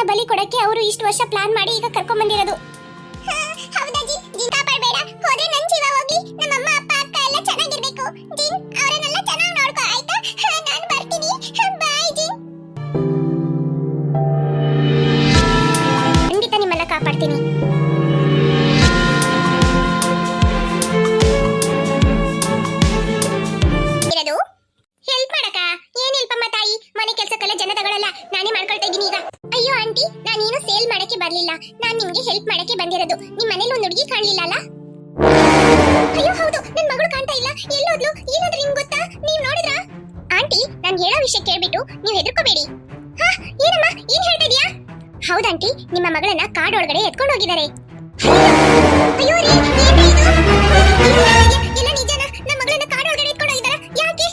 ಬಲಿ ಕೊಡಕ್ಕೆ ಅವರು ಇಷ್ಟು ವರ್ಷ ಪ್ಲಾನ್ ಮಾಡಿ ಈಗ ಕರ್ಕೊಂಡ್ ಬಂದಿರೋದು. ಖಂಡಿತ ನಿಮ್ಮನ್ನ ಕಾಪಾಡ್ತೀನಿ. ಹೆಲ್ಪ್ ಮಾಡಕ ಏನ್ ಹೆಲ್ಪಮ್ಮ ತಾಯಿ, ಮನೆ ಕೆಲಸಕ್ಕೆಲ್ಲ ಜನ ತಗೊಳ್ಳಲ್ಲ, ನಾನೇ ಮಾಡ್ಕೊಳ್ತಾ ಇದ್ದೀನಿ ಈಗ. ಅಯ್ಯೋ ಆಂಟಿ, ನಾನೇನು ಸೇಲ್ ಮಾಡಕ್ಕೆ ಬರ್ಲಿಲ್ಲ, ನಾನ್ ನಿಮ್ಗೆ ಹೆಲ್ಪ್ ಮಾಡಕ್ಕೆ ಬಂದಿರೋದು. ನಿಮ್ ಮನೇಲಿ ಒಂದು ಹುಡುಗಿ ಕಾಣ್ಲಿಲ್ಲ ಅಲ್ಲ? ಅಯ್ಯೋ ಹೌದು, ನನ್ ಮಗಳು ಕಾಣ್ತಾ ಇಲ್ಲ, ಎಲ್ಲೋದ್ಲು? ಏನಾದ್ರೂ ನಿಮ್ಗೆ ಗೊತ್ತಾ? ನೀವ್ ನೋಡಿದ್ರಾ? ಆಂಟಿ, ನಾನ್ ಹೇಳೋ ವಿಷಯ ಕೇಳ್ಬಿಟ್ಟು ನೀವು ಹೆದರ್ಕೋಬೇಡಿ. ಹಾ, ಏನಮ್ಮ ಏನ್ ಹೇಳ್ತಾ ಇದೀಯಾ? ಹೌದಾಂಟಿ, ನಿಮ್ಮ ಮಗಳನ್ನ ಕಾಡ್ ಒಳಗಡೆ ಎತ್ಕೊಂಡು ಹೋಗಿದ್ದಾರೆ. ಅಯ್ಯೋ ರೀ, ಏನ್ರಿ ಇದು? ಎಲ್ಲ ನಿಜನಾ? ನಮ್ಮ ಮಗಳನ್ನ ಕಾಡ್ ಒಳಗಡೆ ಎತ್ಕೊಂಡು ಹೋಗಿದ್ದಾರಾ? ಯಾಕೆ?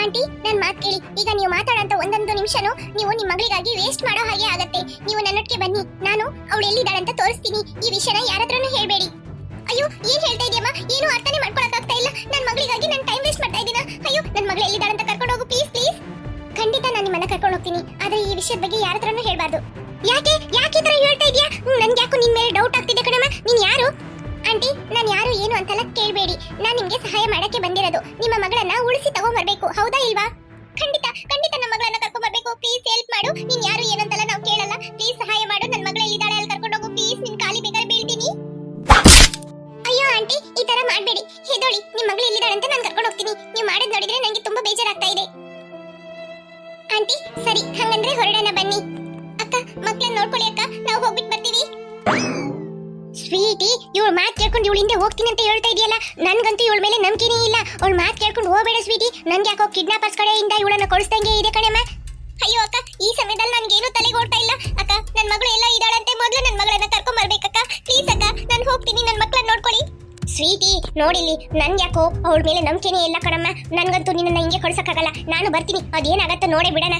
ಆಂಟಿ, ನನ್ ಮಾತು ಕೇಳಿ. ಈಗ ನೀವು ಮಾತಾಡೋಂತ ಒಂದೊಂದು ನಿಮಿಷನೂ ನೀವು ನಿಮ್ಮ ಮಗಳಿಗಾಗಿ ವೇಸ್ಟ್ ಮಾಡೋ ಹಾಗೆ ಆಗತ್ತೆ. ನೀವು ನನ್ನೊಟ್ಟಿಗೆ ಬನ್ನಿ, ನಾನು ಅವಳು ಎಲ್ಲಿದ್ದಾಳೆ ಅಂತ ತೋರಿಸ್ತೀನಿ. ಈ ವಿಷಯನ ಯಾರತ್ರನೂ ಹೇಳ್ಬೇಡಿ. ಅಯ್ಯೋ, ಏನ್ ಹೇಳ್ತಾ ಇದೀಯಮ್ಮ? ಏನು ಅರ್ಥನೇ ಮಾಡ್ಕೊಳಕ್ ಆಗ್ತಾ ಇಲ್ಲ. ನನ್ ಮಗಳಿಗಾಗಿ ನಾನು ಟೈಮ್ ವೇಸ್ಟ್ ಮಾಡ್ತಾ ಇದ್ದೀನ. ಅಯ್ಯೋ, ನನ್ ಮಗಳು ಎಲ್ಲಿದ್ದಾಳೆ ಅಂತ ಕರ್ಕೊಂಡು ಹೋಗು ಪ್ಲೀಸ್ ಪ್ಲೀಸ್. ಖಂಡಿತ ನಾನು ನಿಮ್ಮನ್ನ ಕರ್ಕೊಂಡು ಹೋಗ್ತೀನಿ, ಆದ್ರೆ ಈ ವಿಷಯದ ಬಗ್ಗೆ ಯಾರತ್ರನೂ ಹೇಳ್ಬಾರ್ದು. ಯಾಕೆ ಯಾಕೆ ಈ ತರ ಹೇಳ್ತಾ ಇದೀಯಾ? ನನ್ಗೆ ಯಾಕೋ ನಿನ್ ಮೇಲೆ ಡೌಟ್ ಆಗ್ತಿದೆ ಕಣಮ್ಮ. ನೀನ್ ಯಾರು? ಆಂಟಿ, ನಾನು ಯಾರು ಏನು ಅಂತೆಲ್ಲ ಕೇಳಬೇಡಿ. ನಾನು ನಿಮ್ಗೆ ಸಹಾಯ ಮಾಡಕ್ಕೆ ಬಂದಿರೋದು. ನಿಮ್ಮ ಮಗಳನ್ನ ಉಳಿಸಿ ತಗೊಂಡ್ಬರ್ಬೇಕು, ಹೌದಾ ಇಲ್ವಾ? ಖಂಡಿತ ಖಂಡಿತ ನಮ್ಮ ಮಗಳನ್ನ ಕರ್ಕೊಂಡ್ ಬರ್ಬೇಕು. ಪ್ಲೀಸ್ ಹೆಲ್ಪ್ ಮಾಡು. ನೀನ್ ಯಾರು ಏನಂತಲ್ಲ ನಾವು ಕೇಳಲ್ಲ. ಪ್ಲೀಸ್ ಸಹಾಯ ಮಾಡು. ನನ್ನ ಮಗಳು ಎಲ್ಲಿದ್ದಾಳೆ ಅಲ್ಲಿ ಕರ್ಕೊಂಡು ಹೋಗು ಪ್ಲೀಸ್. ನಿನ್ ಕಾಲಿ ಬೇಕಾದ್ರೆ ಬೀಳ್ತೀನಿ. ಅಯ್ಯೋ ಆಂಟಿ, ಈ ತರ ಮಾಡ್ಬೇಡಿ. ಹೆದೋಳಿ, ನಿಮ್ ಮಗಳು ಎಲ್ಲಿದ್ದಾಳೆ ಅಂತ ನಾನು ಕರ್ಕೊಂಡು ಹೋಗ್ತೀನಿ. ನೀವು ಮಾಡೋದ್ ನೋಡಿದ್ರೆ ನನಗೆ ತುಂಬಾ ಬೇಜಾರಾಗ್ತಾ ಇದೆ. ಆಂಟಿ ಸರಿ, ಹಂಗಂದ್ರೆ ಹೊರಡೋಣ ಬನ್ನಿ. ಅಕ್ಕ, ಮಕ್ಕಳನ್ನ ನೋಡ್ಕೊಳ್ಳಿ ಅಕ್ಕ, ನಾವು ಹೋಗ್ಬಿಟ್ಟು ಬರ್ತೀವಿ. ಸ್ವೀಟಿ, ಇವಳ ಮಾತು ಕೇಳ್ಕೊಂಡು ಇವಳ ಹಿಂದೆ ಹೋಗ್ತೀನಿ ಅಂತ ಹೇಳ್ತಾ ಇದೆಯಲ್ಲ, ನನ್ಗಂತೂ ಇವಳ ಮೇಲೆ ನಂಬಿಕೆನೇ ಇಲ್ಲ. ಅವಳ ಮಾತು ಕೇಳ್ಕೊಂಡು ಹೋಗಬೇಡ ಸ್ವೀಟಿ. ನನ್ಗೆ ಯಾಕೋ ಕಿಡ್ನಾಪರ್ಸ್ ಕಡೆಯಿಂದ ಇವಳನ್ನ ಕಳಿಸ್ದಂಗೆ ಇದೆ ಕಣಮ್ಮ. ಅಯ್ಯೋ ಅಕ್ಕ, ಈ ಸಮಯದಲ್ಲಿ ನನ್ಗೇನು ತಲೆಗೆ ಓಡ್ತಾ ಇಲ್ಲ. ಅಕ್ಕ, ನನ್ನ ಮಗಳು ಎಲ್ಲ ಇದ್ದಾಳಂತೆ, ಮೊದಲು ನನ್ನ ಮಗಳನ್ನ ಕರ್ಕೊಂಡ್ ಬರ್ಬೇಕಕ್ಕ. ಪ್ಲೀಸ್ ಅಕ್ಕ, ನಾನು ಹೋಗ್ತೀನಿ, ನನ್ನ ಮಕ್ಕಳನ್ನ ನೋಡ್ಕೊಳ್ಳಿ. ಸ್ವೀಟಿ ನೋಡಿಲಿ, ನನ್ಗೆ ಯಾಕೋ ಅವಳ ಮೇಲೆ ನಂಬಿಕೆನೇ ಇಲ್ಲ ಕಣಮ್ಮ. ನನ್ಗಂತೂ ನಿನ್ನ ಹಿಂಗೆ ಕಳ್ಸಕ್ಕಾಗಲ್ಲ. ನಾನು ಬರ್ತೀನಿ, ಅದೇನಾಗತ್ತ ನೋಡೇ ಬಿಡೋಣ.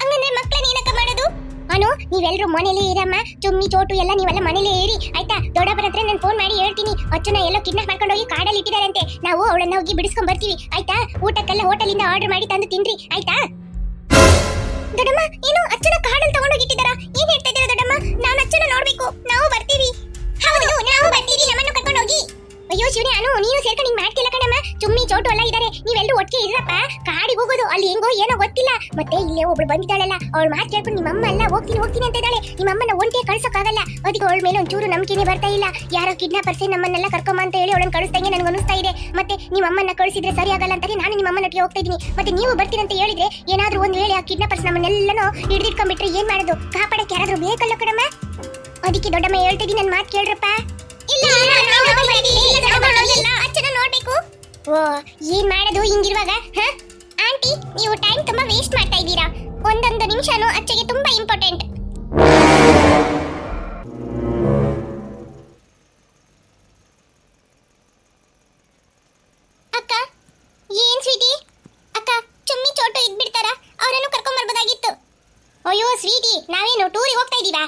ಹಂಗಂದ್ರೆ ಮಕ್ಕಳನ್ನ ಏನಕ್ಕ ಮಾಡೋದು? ಅನು, ನೀವೆಲ್ಲರೂ ಮನೇಲಿ ಇರಮ್ಮ. ಚುಮ್ಮಿ ಚೋಟು ಎಲ್ಲ ನೀವೆಲ್ಲ ಮನೇಲಿ ಇರಿ ಆಯ್ತಾ? ದೊಡ್ಡಪ್ಪನ ಹತ್ರ ನಾನು ಫೋನ್ ಮಾಡಿ ಹೇಳ್ತೀನಿ. ಅಚ್ಚನ ಎಲ್ಲೋ ಕಿಡ್ನಾಪ್ ಮಾಡ್ಕೊಂಡು ಹೋಗಿ ಕಾಡಲ್ಲಿ ಇಟ್ಟಿದಾರಂತೆ. ನಾವು ಅವಳನ್ನ ಹೋಗಿ ಬಿಡಿಸ್ಕೊಂಡ್ ಬರ್ತೀವಿ ಆಯ್ತಾ? ಊಟಕ್ಕೆಲ್ಲ ಹೋಟೆಲಿಂದ ಆರ್ಡರ್ ಮಾಡಿ ತಂದು ತಿನ್ರಿ ಆಯ್ತಾ? ದೊಡ್ಡಮ್ಮ, ಏನು ಅಚ್ಚನ ಕಾಡಲ್ಲಿ ತಗೊಂಡೋಗಿ ಇಟ್ಟಿದಾರಾ? ಏನ್ ಹೇಳ್ತಾ ಇದ್ದೀರಾ ದೊಡ್ಡಮ್ಮ? ನಾನು ಅಚ್ಚನ ನೋಡ್ಬೇಕು, ನಾವು ಬರ್ತೀವಿ. ಹೌದು, ನಾವು ಬರ್ತೀವಿ, ನಮ್ಮನ್ನು ಕರ್ಕೊಂಡು ಹೋಗಿ. ಅಯ್ಯೋ ಶಿವನೇ, ಅನು ನೀನು ಸೇರ್ಕೊಂಡು ಹಿಂಗ್ ಮಾಡ್ತಿಲ್ಲ ಕಣಮ್ಮ. ಚುಮ್ಮಿ ಚೋಟು ಎಲ್ಲ ಇದಾರೆ, ನೀವೆಲ್ಲರೂ ಒಟ್ಟಿಗೆ ಇರಪ್ಪ. ಕಾಡಿಗೆ ಹೋಗೋದು, ಅಲ್ಲಿ ಹೆಂಗೋ ಏನೋ ಗೊತ್ತಿಲ್ಲ. ಮತ್ತೆ ಇಲ್ಲೇ ಒಬ್ಳು ಬಂದಿದ್ದಾಳಲ್ಲ, ಅವಳು ಮಾತು ಕೇಳ್ಕೊಂಡು ನಿಮ್ಮಮ್ಮ ಎಲ್ಲ ಹೋಗ್ತೀನಿ ಹೋಗ್ತೀನಿ ಅಂತ ಇದ್ದಾಳೆ. ನಿಮ್ಮಮ್ಮನ ಒಂಟಿಗೆ ಕಳ್ಸೋಕ್ಕಾಗಲ್ಲ. ಅದಕ್ಕೆ ಅವಳ ಮೇಲೆ ಒಂಚೂರು ನಂಬಿಕೆನೇ ಬರ್ತಾ ಇಲ್ಲ. ಯಾರೋ ಕಿಡ್ನಾಪರ್ಸೆ ನಮ್ಮನ್ನೆಲ್ಲ ಕರ್ಕೊಂಬ ಅಂತ ಹೇಳಿ ಅವಳನ್ನ ಕಳಿಸ್ದಂಗೆ ನನಗೆ ಅನಿಸ್ತಾ ಇದೆ. ಮತ್ತೆ ನಿಮ್ಮಮ್ಮನ್ನ ಕಳಿಸಿದ್ರೆ ಸರಿ ಆಗಲ್ಲ ಅಂತಾನೆ ನಾನು ನಿಮ್ಮಮ್ಮನೊಟ್ಟಿಗೆ ಹೋಗ್ತಾ ಇದ್ದೀನಿ. ಮತ್ತೆ ನೀವು ಬರ್ತೀರಂತ ಹೇಳಿದ್ರೆ ಏನಾದ್ರೂ ಒಂದ್ ವೇಳೆ ಆ ಕಿಡ್ನಾಪರ್ಸ್ ನಮ್ಮನ್ನೆಲ್ಲನೂ ಹಿಡಿದಿಟ್ಕೊಂಡ್ಬಿಟ್ರೆ ಏನ್ ಮಾಡೋದು? ಕಾಪಾಡಕ್ಕೆ ಯಾರಾದ್ರೂ ಬೇಕಲ್ಲ ಕಣಮ್ಮ. ಅದಕ್ಕೆ ದೊಡ್ಡಮ್ಮ ಹೇಳ್ತಿದ್ದೀನಿ, ನನ್ನ ಮಾತು ಕೇಳ್ರಪ್ಪ. ಅಚ್ಚನ ನೋಡ್ಬೇಕು. ಓ, ಏನ್ ಮಾಡೋದು ಹಿಂಗಿರುವಾಗ? ಆಂಟಿ, ನೀವು ಟೈಮ್ ತುಂಬಾ ವೇಸ್ಟ್ ಮಾಡ್ತಾ ಇದ್ದೀರಾ. ಒಂದೊಂದು ನಿಮಿಷನೂ ಅಚ್ಚಗೆ ತುಂಬಾ ಇಂಪಾರ್ಟೆಂಟ್. ಅಕ್ಕ, ಏನ್ ಸ್ವೀಟಿ? ಅಕ್ಕ, ಚುಮ್ಮಿ ಚೋಟು ಇದ್ಬಿಡ್ತಾರ, ಅವರನ್ನು ಕರ್ಕೊಂಡ್ ಬರ್ಬೋದಾಗಿತ್ತು. ಅಯ್ಯೋ ಸ್ವೀಟಿ, ನಾವೇನು ಟೂರಿಗೆ ಹೋಗ್ತಾ ಇದೀವಾ?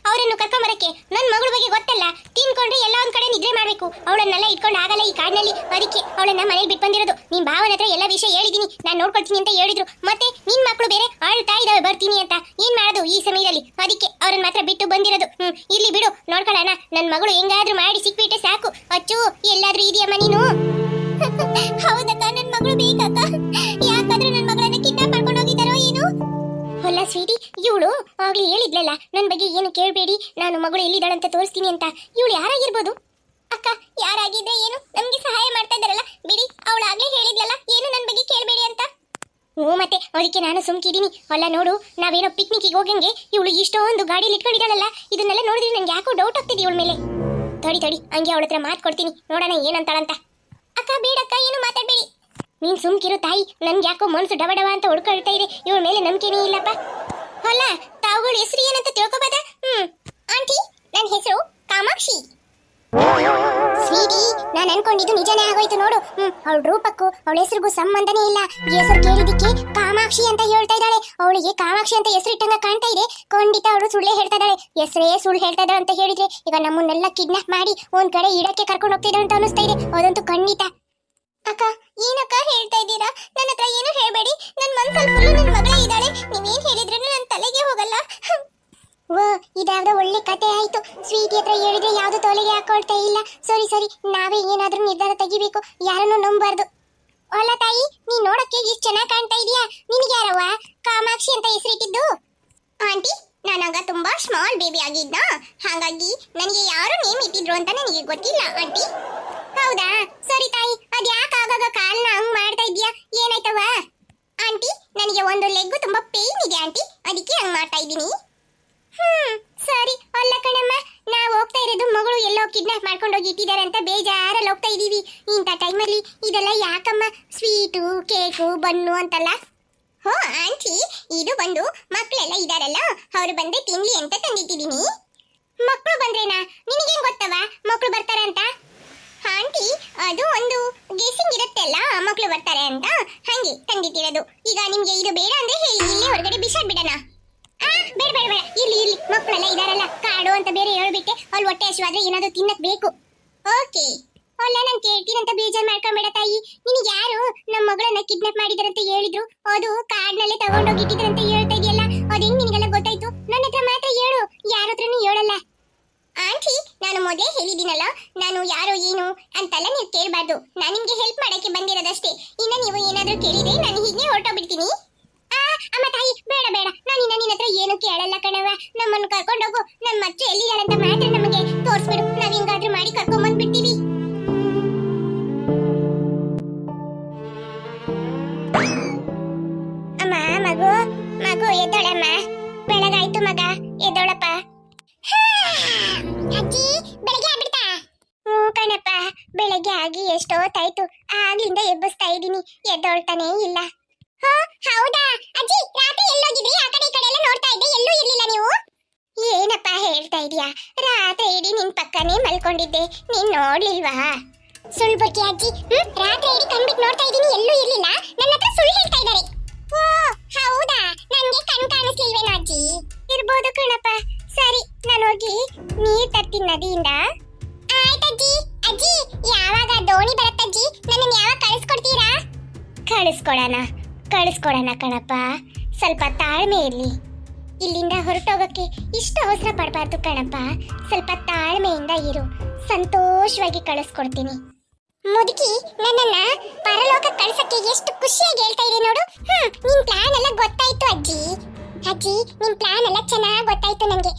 ಅವರನ್ನು ಕರ್ಕೊಂಬರಕ್ಕೆ? ನನ್ನ ಮಗಳ ಬಗ್ಗೆ ಗೊತ್ತಲ್ಲ, ತಿನ್ಕೊಂಡ್ರೆ ಎಲ್ಲ ಒಂದ್ ಕಡೆ ನಿದ್ರೆ ಮಾಡ್ಬೇಕು. ಅವಳನ್ನೆಲ್ಲ ಇಟ್ಕೊಂಡು ಆಗಲ್ಲ ಈ ಕಾಡಿನಲ್ಲಿ. ಅದಕ್ಕೆ ಅವಳನ್ನ ಮನೇಲಿ ಬಿಟ್ಟು ಬಂದಿರೋದು. ನಿಮ್ ಭಾವನ ಹತ್ರ ಎಲ್ಲ ವಿಷಯ ಹೇಳಿದೀನಿ, ನಾನು ನೋಡ್ಕೊಳ್ತೀನಿ ಅಂತ ಹೇಳಿದ್ರು. ಮತ್ತೆ ನಿನ್ ಮಕ್ಕಳು ಬೇರೆ ಅಳ್ತಾ ಇದಾವೆ ಬರ್ತೀನಿ ಅಂತ. ಏನ್ ಮಾಡೋದು ಈ ಸಮಯದಲ್ಲಿ? ಅದಕ್ಕೆ ಅವ್ರನ್ನ ಮಾತ್ರ ಬಿಟ್ಟು ಬಂದಿರೋದು. ಇಲ್ಲಿ ಬಿಡು, ನೋಡ್ಕೊಳ್ಳೋಣ. ನನ್ನ ಮಗಳು ಹೆಂಗಾದ್ರೂ ಮಾಡಿ ಸಿಕ್ಬಿಟ್ಟೆ ಸಾಕು. ಅಚ್ಚು, ಎಲ್ಲಾದ್ರೂ ಇದೆಯಮ್ಮ ನೀನು? ಹೌದಕ್ಕ, ನನ್ನ ಮಗಳು ಬೇಕಕ್ಕ. ಯಾಕಾದ್ರೂ ನನ್ನ ಮಗಳನ್ನ ಕಿಡ್ನಾಪ್ ಮಾಡ್ಕೊಂಡು ಹೋಗಿದ್ದಾರೋ ಏನು? ಹೊಲ್ಲ ಸ್ವೀಟಿ, ಇವಳು ಆಗ್ಲಿ ಹೇಳಿದ್ಲಲ್ಲ ನನ್ನ ಬಗ್ಗೆ ಏನು ಕೇಳಬೇಡಿ, ನಾನು ಮಗಳು ಎಲ್ಲಿದ್ದಾಳಂತ ತೋರಿಸ್ತೀನಿ ಅಂತ. ಇವಳು ಯಾರಾಗಿರ್ಬೋದು? ಅಕ್ಕ, ಯಾರಾಗಿದ್ರೆ ಏನು, ನಮ್ಗೆ ಸಹಾಯ ಮಾಡ್ತಾ ಇದ್ದಾರಲ್ಲ ಬಿಡಿ. ಅವಳು ಆಗ್ಲೇ ಹೇಳಿದ್ಲಲ್ಲ, ಏನು ನನ್ನ ಬಗ್ಗೆ ಕೇಳಬೇಡಿ ಅಂತ. ಮತ್ತೆ ಅದಕ್ಕೆ ನಾನು ಸುಮ್ಕಿದ್ದೀನಿ. ಅಲ್ಲ ನೋಡು, ನಾವೇನೋ ಪಿಕ್ನಿಕ್ಗೆ ಹೋಗಂಗೆ ಇವಳು ಇಷ್ಟೊಂದು ಗಾಡಿಯಲ್ಲಿ ಇಟ್ಕೊಂಡಿದ್ದಾಳಲ್ಲ, ಇದನ್ನೆಲ್ಲ ನೋಡಿದ್ರೆ ನಂಗೆ ಯಾಕೋ ಡೌಟ್ ಆಗ್ತಿದೆ ಇವಳ ಮೇಲೆ. ತಡಿ ಹಂಗೆ ಅವಳ ಹತ್ರ ಮಾತು ಕೊಡ್ತೀನಿ, ನೋಡೋಣ ಏನಂತಾಳಂತ. ಅಕ್ಕ ಬೇಡಕ್ಕ, ಏನು ಮಾತಾಡ್ಬೇಡಿ. ನೀನ್ ಸುಮ್ಕಿರು ತಾಯಿ, ನನ್ಗೆ ಯಾಕೋ ಮನಸ್ಸು ಡಬಡವ ಅಂತ ಹೊಡ್ಕೊಳ್ತಾ ಇದೆ. ಇವಳ ಮೇಲೆ ನಂಬಿಕೆನೇ ಇಲ್ಲಪ್ಪ. ಹೊಲ, ತಾವುಗಳ ಹೆಸರು ಏನಂತ ತಿಳ್ಕೊಬೋದಾ? ಆಂಟಿ, ನನ್ನ ಹೆಸರು ಕಾಮಾಕ್ಷಿ. ಸ್ವೀಟಿ, ನಾನು ಅನ್ಕೊಂಡಿದ್ದು ನಿಜನೇ ಆಗೋಯ್ತು ನೋಡು. ಅವಳ ರೂಪಕ್ಕೂ ಅವಳ ಹೆಸರಿಗೂ ಸಂಬಂಧನೇ ಇಲ್ಲ. ಹೆಸರು ಕೇಳಿದಿಕ್ಕೆ ಕಾಮಾಕ್ಷಿ ಅಂತ ಹೇಳ್ತಾ ಇದ್ದಾಳೆ. ಅವಳಿಗೆ ಕಾಮಾಕ್ಷಿ ಅಂತ ಹೆಸರು ಇಟ್ಟಂಗ ಕಾಣ್ತಾ ಇದೆ. ಖಂಡಿತ ಅವಳು ಸುಳ್ಳೆ ಹೇಳ್ತಾ ಇದ್ದಾಳೆ. ಹೆಸರೇ ಸುಳ್ಳು ಹೇಳ್ತಾ ಇದ್ದಾಳೆ ಅಂತ ಹೇಳಿದ್ರೆ ಈಗ ನಮ್ಮನ್ನೆಲ್ಲ ಕಿಡ್ನಾಪ್ ಮಾಡಿ ಒಂದ್ ಕಡೆ ಇಡಕ್ಕೆ ಕರ್ಕೊಂಡು ಹೋಗ್ತಿದ್ದಾಳೆ ಅಂತ ಅನಿಸ್ತಾ ಇದೆ. ಅದಂತೂ ಖಂಡಿತ. ಅಕ್ಕ, ಏನಕ್ಕ ಹೇಳ್ತಾ ಇದ್ದೀರಾ? ನನ್ನ ಹತ್ರ ಏನು ಹೇಳ್ಬೇಡಿ. ನನ್ನ ಮನ್ಸಲ್ಲಿ ಫುಲ್ಲು ನನ್ನ ಮಗಳೇ ಇದ್ದಾಳೆ. ನೀವೇನ್ ಹೇಳಿದ್ರೂ ನನ್ನ ತಲೆಗೆ ಹೋಗಲ್ಲ. ಓ, ಇದ್ಯಾವ್ದೋ ಒಳ್ಳೆ ಕತೆ ಆಯ್ತು. ಸ್ವೀಟಿ ಹತ್ರ ಹೇಳಿದ್ರೆ ಯಾವ್ದು ತೋಲೆಗೆ ಹಾಕೊಳ್ತಾ ಇಲ್ಲ. ಸರಿ ಸರಿ, ನಾವೇ ಏನಾದ್ರೂ ನಿರ್ಧಾರ ತೆಗಿಬೇಕು, ಯಾರನ್ನು ನಂಬಾರ್ದು. ಅಲ್ಲ ತಾಯಿ, ನೀನ್ ನೋಡಕ್ಕೆ ಇಷ್ಟು ಚೆನ್ನಾಗಿ ಕಾಣ್ತಾ ಇದೀಯಾ. ನಿನಗೆ ಯಾರವ್ವ ಕಾಮಾಕ್ಷಿ ಅಂತ ಹೆಸರಿಟ್ಟಿದ್ದು? ಆಂಟಿ, ನಾನಾಗ ತುಂಬಾ ಸ್ಮಾಲ್ ಬೇಬಿ ಆಗಿದ್ದ, ಹಾಗಾಗಿ ನನಗೆ ಯಾರು ನೇಮ್ ಇಟ್ಟಿದ್ರು ಅಂತ ನನಗೆ ಗೊತ್ತಿಲ್ಲ ಆಂಟಿ. ಹೌದಾ, ಸರಿ ತಾಯಿ. ಅದ್ಯಾಕೆ ಆಗಾಗ ಕಾಲ್ನ ಹಂಗ್ ಮಾಡ್ತಾ ಇದೀಯಾ? ಏನಾಯ್ತವ ಆಂಟಿ? ನನಗೆ ಒಂದು ಲೆಗ್ ತುಂಬಾ ಪೇನ್ ಇದೆ ಆಂಟಿ, ಅದಕ್ಕೆ ಹಂಗ್ ಮಾಡ್ತಾ ಇದ್ದೀನಿ. ಸರಿ. ಅಲ್ಲ ಕಣಮ್ಮ, ನಾವು ಹೋಗ್ತಾ ಇರೋದು ಮಗಳು ಎಲ್ಲೋ ಕಿಡ್ನಾಪ್ ಮಾಡ್ಕೊಂಡು ಹೋಗಿ ಇಟ್ಟಿದ್ದಾರೆ ಅಂತ ಬೇಜಾರಲ್ಲಿ ಹೋಗ್ತಾ ಇದೀವಿ. ಇಂಥ ಟೈಮಲ್ಲಿ ಇದೆಲ್ಲ ಯಾಕಮ್ಮ? ಸ್ವೀಟು, ಕೇಕು, ಬನ್ನು ಅಂತಲ್ಲ. ಹೋ ಆಂಟಿ, ಇದು ಬಂದು ಮಕ್ಕಳೆಲ್ಲ ಇದಾರಲ್ಲ, ಅವ್ರು ಬಂದ್ರೆ ತಿನ್ಲಿ ಅಂತ ತಂದಿಟ್ಟಿದ್ದೀನಿ. ಮಕ್ಕಳು ಬಂದ್ರೇನಾ? ನಿನಗೇನ್ ಗೊತ್ತವ ಮಕ್ಕಳು ಬರ್ತಾರೆ ಅಂತ? ಆಂಟಿ, ಅದು ಒಂದು ಗೆಸಿಂಗ್ ಇರುತ್ತೆ ಅಲ್ಲ, ಮಕ್ಕಳು ಬರ್ತಾರೆ ಅಂತ, ಹಂಗೆ ತಂದಿಟ್ಟಿರೋದು. ಈಗ ನಿಮ್ಗೆ ಇದು ಬೇಡ ಅಂದ್ರೆ ಹೇಳಿ, ಇಲ್ಲೇ ಹೊರಗಡೆ ಬಿಸಾಡ್ಬಿಡೋಣ. ಬೇಡ ಬೇಡ ಬೇಡ, ಇರ್ಲಿ ಇರ್ಲಿ, ಮಕ್ಕಳೆಲ್ಲ ಇದಾರಲ್ಲ, ಕಾಡು ಅಂತ ಬೇರೆ ಹೇಳ್ಬಿಟ್ಟೆ. ಅಲ್ಲಿ ಹೊಟ್ಟೆ ಹಸಿವಾದ್ರೆ ಏನಾದ್ರು ತಿನ್ನಕ್ ಬೇಕು. ಓಕೆ. ಅಲ್ಲ, ನಾನು ಕೇಳ್ತೀನಂತ ಬೇಜಾರು ಮಾಡ್ಕೊಂಬೇಡ ತಾಯಿ. ನಿನಗೆ ಯಾರು ನಮ್ಮ ಮಗಳನ್ನ ಕಿಡ್ನಾಪ್ ಮಾಡಿದಾರಂತ ಹೇಳಿದ್ರು? ಅದು ಕಾಡ್ನಲ್ಲೇ ತಗೊಂಡೋಗಿಟ್ಟಿದ್ರಂತ ಹೇಳ್ತಾ ಇದೆಯಲ್ಲ, ಅದು ಹೆಂಗ್ ನಿನಗೆಲ್ಲ ಗೊತ್ತಾಯ್ತು? ನನ್ನ ಹತ್ರ ಮಾತ್ರ ಹೇಳು, ಯಾರ ಹತ್ರನೂ ಹೇಳಲ್ಲ. ಆಂಟಿ, ನಾನು ಮೊದಲೇ ಹೇಳಿದ್ದೀನಲ್ಲ, ನಾನು ಯಾರು ಏನು ಅಂತೆಲ್ಲ ನೀವು ಕೇಳಬಾರ್ದು. ನಾನು ನಿಮ್ಗೆ ಹೆಲ್ಪ್ ಮಾಡಕ್ಕೆ ಬಂದಿರೋದಷ್ಟೇ. ಇನ್ನ ನೀವು ಏನಾದ್ರೂ ಕೇಳಿದ್ರೆ ನಾನು ಹೀಗೆ ಹೊರಟೋಗ್ಬಿಡ್ತೀನಿ. ಅಮ್ಮ ತಾಯಿ, ಬೇಡ ಬೇಡ, ನಾನು ನಿನ್ನ ಹತ್ರ ಏನು ಕೇಳಲ್ಲ ಕಣವ. ನಮ್ಮನ್ನು ಕರ್ಕೊಂಡೋಗು. ನಮ್ಮ ಮಚ್ಚು ಎಲ್ಲಿದ್ದಾಳಂತ ಮಾತ್ರ ನಮಗೆ ತೋರಿಸ್ಬಿಡು. ನಾವ್ ಹಿಂಗಾದ್ರೂ ಮಾಡಿ ಕರ್ಕೊಂಡ್ ಬಂದ್ಬಿಡ್ತೀವಿ. ಅಮ್ಮ, ಮಗು ಮಗು ಎದ್ದೋಳಮ್ಮ. ಬೆಳಗಾಯ್ತು ಮಗ, ಎದ್ದೋಳಪ್ಪ. ಅಜ್ಜಿ, ಬೆಳಗ್ಗೆ ಆಗ್ಬಿಡ್ತಾ? ಕಣಪ್ಪ, ಬೆಳಗ್ಗೆ ಆಗಿ ಎಷ್ಟೊತ್ತಾಯ್ತು. ಆಗ್ಲಿಂದ ಎಬ್ಬಿಸ್ತಾ ಇದ್ದೀನಿ, ಎದ್ದೋಳ್ತಾನೇ ಇಲ್ಲ. ಹೌದಾ ಅಜ್ಜಿ, ರಾತ್ರಿ ಎಲ್ಲೋಗಿದ್ರಿ? ಆ ಕಡೆ ಈ ಕಡೆ ಎಲ್ಲ ನೋಡ್ತಾ ಇದ್ದೆ, ಎಲ್ಲೂ ಇರ್ಲಿಲ್ಲ ನೀವು. ಏನಪ್ಪ ಹೇಳ್ತಾ ಇದೀಯಾ? ರಾತ್ರಿ ಇಡೀ ನಿನ್ ಪಕ್ಕನೇ ಮಲ್ಕೊಂಡಿದ್ದೆ, ನೀನ್ ನೋಡ್ಲಿಲ್ವಾ? ಸುಳ್ಳು ಬರ್ತೀಯ ಅಜ್ಜಿ? ರಾತ್ರಿ ಇಡೀ ಕಣ್ಬಿಟ್ಟು ನೋಡ್ತಾ ಇದ್ದೀನಿ, ಎಲ್ಲೂ ಇರ್ಲಿಲ್ಲ. ನನ್ನ ಹತ್ರ ಸುಳ್ಳು ಹೇಳ್ತಾ ಇದ್ದಾರೆ. ಓ ಹೌದಾ, ನನ್ಗೆ ಕಣ್ ಕಾಣಿಸ್ಲಿಲ್ವೇನೋ ಅಜ್ಜಿ? ಇರ್ಬೋದು ಕಣಪ್ಪ. ಸರಿ, ನಾನು ಹೋಗಿ ನೀರ್ ತರ್ತೀನಿ ನದಿಯಿಂದ. ಆಯ್ತಜ್ಜಿ. ಅಜ್ಜಿ, ಯಾವಾಗ ದೋಣಿ ಬರುತ್ತಜ್ಜಿ? ನನ್ನನ್ನು ಯಾವಾಗ ಕಳಿಸ್ಕೊಡ್ತೀರಾ? ಕಳಿಸ್ಕೊಡೋಣ ಕಣಪ್ಪ. ಸ್ವಲ್ಪ ತಾಳ್ಮೆ ಇರ್ಲಿ. ಇಲ್ಲಿಂದ ಹೊರಟೋಗಕ್ಕೆ ಇಷ್ಟು ಅವಸರ ಪಡಬಾರ್ದು ಕಣಪ್ಪ. ಸ್ವಲ್ಪ ತಾಳ್ಮೆಯಿಂದ ಇರು, ಸಂತೋಷವಾಗಿ ಕಳಿಸ್ಕೊಡ್ತೀನಿ. ಮುದುಕಿ, ನನ್ನನ್ನ ಪರಲೋಕ ಕಳ್ಸಕ್ಕೆ ಎಷ್ಟು ಖುಷಿಯಾಗಿ ಹೇಳ್ತಾ ಇದೆ ನೋಡು. ನಿನ್ ಪ್ಲಾನ್ ಎಲ್ಲ ಗೊತ್ತಾಯ್ತು ಅಜ್ಜಿ. ಅಜ್ಜಿ, ನಿಮ್ ಪ್ಲಾನ್ ಎಲ್ಲ ಚೆನ್ನಾಗಿ ಗೊತ್ತಾಯ್ತು ನನಗೆ.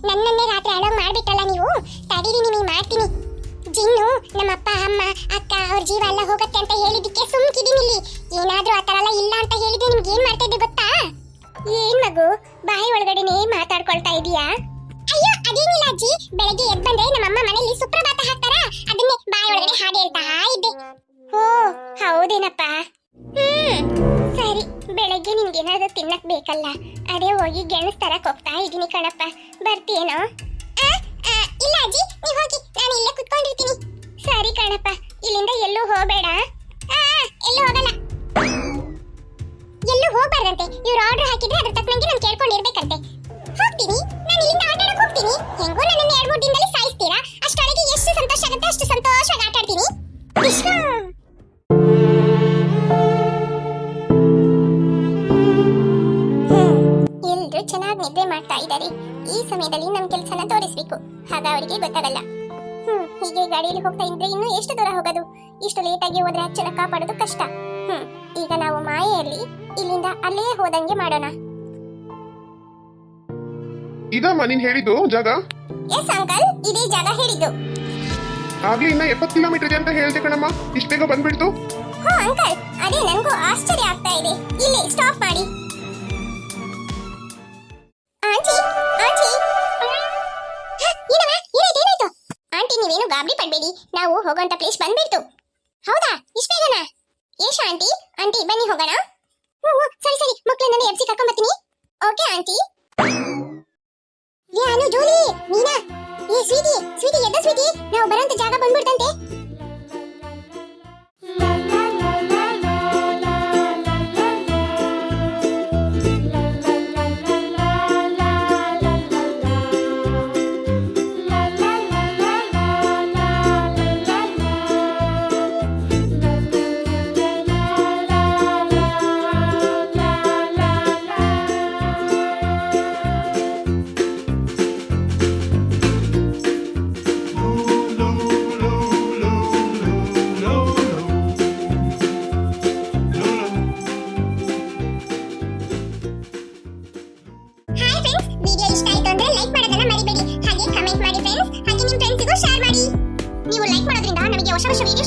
ನನ್ನನ್ನೇ ರಾತ್ರಿ ಹಾಳಾಗ್ ಮಾಡ್ಬಿಟ್ಟಲ್ಲ ನೀವು. ತಡೀರಿ, ನಿಮಗೆ ಮಾಡ್ತೀನಿ. ಜಿನ್ನು ನಮ್ಮ ಅಪ್ಪ ಅಮ್ಮ ಅಕ್ಕ ಅವ್ರ ಜೀವ ಎಲ್ಲ ಹೋಗುತ್ತೆ ಅಂತ ಹೇಳಿದಕ್ಕೆ ಸುಮ್ಕಿದೀನಿ ಇಲ್ಲಿ. ಏನಾದ್ರೂ ಆ ತರ ಎಲ್ಲ ಇಲ್ಲ ಅಂತ ಹೇಳಿದ್ರೆ ನಿಮ್ಗೆ ಏನ್ ಮಾಡ್ತಾ ಇದ್ದೆ ಗೊತ್ತಾ? ಏನ್ ಮಗು, ಬಾಯಿ ಒಳಗಡೆನೆ ಮಾತಾಡ್ಕೊಳ್ತಾ ಇದೀಯಾ? ಅಯ್ಯೋ, ಅದೇನಿಲ್ಲ ಅಜ್ಜಿ. ಬೆಳಗ್ಗೆ ಎದ್ದು ಬಂದ್ರೆ ನಮ್ಮಮ್ಮ ಮನೆಯಲ್ಲಿ ಸುಪ್ರಭಾತ ಹಾಕ್ತಾರ, ಅದನ್ನೇ ಬಾಯಿ ಒಳಗಡೆ ಹಾಡು ಹೇಳ್ತಾ ಇದ್ದೆ. ಓ ಹೌದೇನಪ್ಪ. ಸರಿ, ಬೆಳಗ್ಗೆ ನಿಮ್ಗೇನಾದ್ರೂ ತಿನ್ನಕ್ ಬೇಕಲ್ಲ, ಅದೇ ಹೋಗಿ ಗೆಣಸ್ ತರಕ್ ಹೋಗ್ತಾ ಇದೀನಿ ಕಣಪ್ಪ. ಬರ್ತೀಯೇನೋ? ಇಲ್ಲ ಅಜ್ಜಿ, ನೀವ್ ಹೋಗಿ, ನಾನು ಇಲ್ಲೇ ಕುತ್ಕೊಂಡಿರ್ತೀನಿ. ಸರಿ ಕಣಪ್ಪ, ಇಲ್ಲಿಂದ ಎಲ್ಲೂ ಹೋಗ್ಬೇಡ. ಎಲ್ಲೂ ಹೋಗಲ್ಲ. ಎಲ್ಲೂ ಹೋಗ್ಬಾರ್ದಂತೆ. ಇವ್ರು ಆರ್ಡರ್ ಹಾಕಿದ್ರೆ ಅದ್ರ ತಕ್ಕನಂಗೆ ನಾನು ಕೇಳ್ಕೊಂಡಿರ್ಬೇಕಂತೆ. ಹೋಗ್ತೀನಿ, ನಾನು ಇಲ್ಲಿಂದ ಆಟ ಆಡಕ್ ಹೋಗ್ತೀನಿ. ಹೆಂಗೋ ನನ್ನನ್ನು 2-3 ದಿನದಲ್ಲಿ ಸಾಯಿಸ್ತೀರಾ, ಅಷ್ಟೊಳಗೆ ಎಷ್ಟು ಸಂತೋಷ ಆಗುತ್ತೆ ಅಷ್ಟು ಸಂತೋಷವಾಗಿ ಆಟ ಆಡ್ತೀನಿ. ಎಲ್ರು ಚೆನ್ನಾಗಿ ನಿದ್ದೆ ಮಾಡ್ತಾ ಇದ್ದಾರೆ. ಈ ಸಮಯದಲ್ಲಿ ನಮ್ ಕೆಲಸನ ತೋರಿಸ್ಬೇಕು, ಆಗ ಅವರಿಗೆ ಗೊತ್ತಾಗಲ್ಲ. ಹೀಗೆ ಗಾಡಿಯಲ್ಲಿ ಹೋಗ್ತಾ ಇದ್ರೆ ಇನ್ನು ಎಷ್ಟು ದೂರ ಹೋಗೋದು? ಇಷ್ಟು ಲೇಟ್ ಆಗಿ ಹೋದ್ರೆ ಅಚ್ಚನ ಕಾಪಾಡೋದು ಕಷ್ಟ. ಈಗ ನಾವು ಮಾಯೆಯಲ್ಲಿ ಇಲ್ಲಿಂದ ಅಲ್ಲೇ ಹೋದಂಗೆ ಮಾಡೋಣ. ಇದಮ್ಮ ನೀನ್ ಹೇಳಿದ್ದು ಜಾಗ? ಎಸ್ ಅಂಕಲ್, ಇದೇ ಜಾಗ ಹೇಳಿದ್ದು. ಆಗ್ಲಿ ಇನ್ನ 70 ಕಿಲೋಮೀಟರ್ ಇದೆ ಅಂತ ಹೇಳ್ದೆ ಕಣಮ್ಮ, ಇಷ್ಟ ಬೇಗ ಬಂದ್ಬಿಡ್ತು. ಅಂಕಲ್, ಅದೇ ನನಗೂ ಆಶ್ಚರ್ಯ ಆಗ್ತಾ ಇದೆ. ಇಲ್ಲಿ ಸ್ಟಾಪ್ ಮಾಡಿ. ಆಂಟಿ ಆಂಟಿ, ಏನಾಯ್ತು? ಆಂಟಿ, ನೀವೇನು ಗಾಬರಿ ಪಡ್ಬೇಡಿ, ನಾವು ಹೋಗೋಂತ ಪ್ಲೇಸ್ ಬಂದ್ಬಿಡ್ತು. ಹೌದಾ, ಇಷ್ಟ ಬೇಗನಾ? ಏಷ ಆಂಟಿ, ಆಂಟಿ ಬನ್ನಿ ಹೋಗೋಣ. ಸರಿ ಸರಿ, ಮಕ್ಕಳನ್ನ ಎಬ್ಸಿ ಕರ್ಕೊಂಡ್ ಬರ್ತೀನಿ. Okay aunty. ಯಾನು, ಜೂಲಿ, ಮೀನಾ, ಏ ಸ್ವೀಟಿ ಸ್ವೀಟಿ ಎದ್ದ ಸ್ವೀಟಿ ನಾವು ಬರೋಂತ ಜಾಗ ಬಂದ್ಬಿಡ್ತಂತೆ ಹಾಯ್ ಫ್ರೆಂಡ್ಸ್ ವಿಡಿಯೋ ಇಷ್ಟ ಆಯ್ತು ಅಂದ್ರೆ ಲೈಕ್ ಮಾಡೋದನ್ನ ಮರಿಬೇಡಿ ಹಾಗೆ ಕಮೆಂಟ್ ಮಾಡಿ ಫ್ರೆಂಡ್ಸ್ ಹಾಗೆ ನಿಮ್ಮ ಫ್ರೆಂಡ್ಸ್ಗೂ ಶೇರ್ ಮಾಡಿ ನೀವು ಲೈಕ್ ಮಾಡೋದ್ರಿಂದ ನಮಗೆ ಹೊಸ ವಿಡಿಯೋ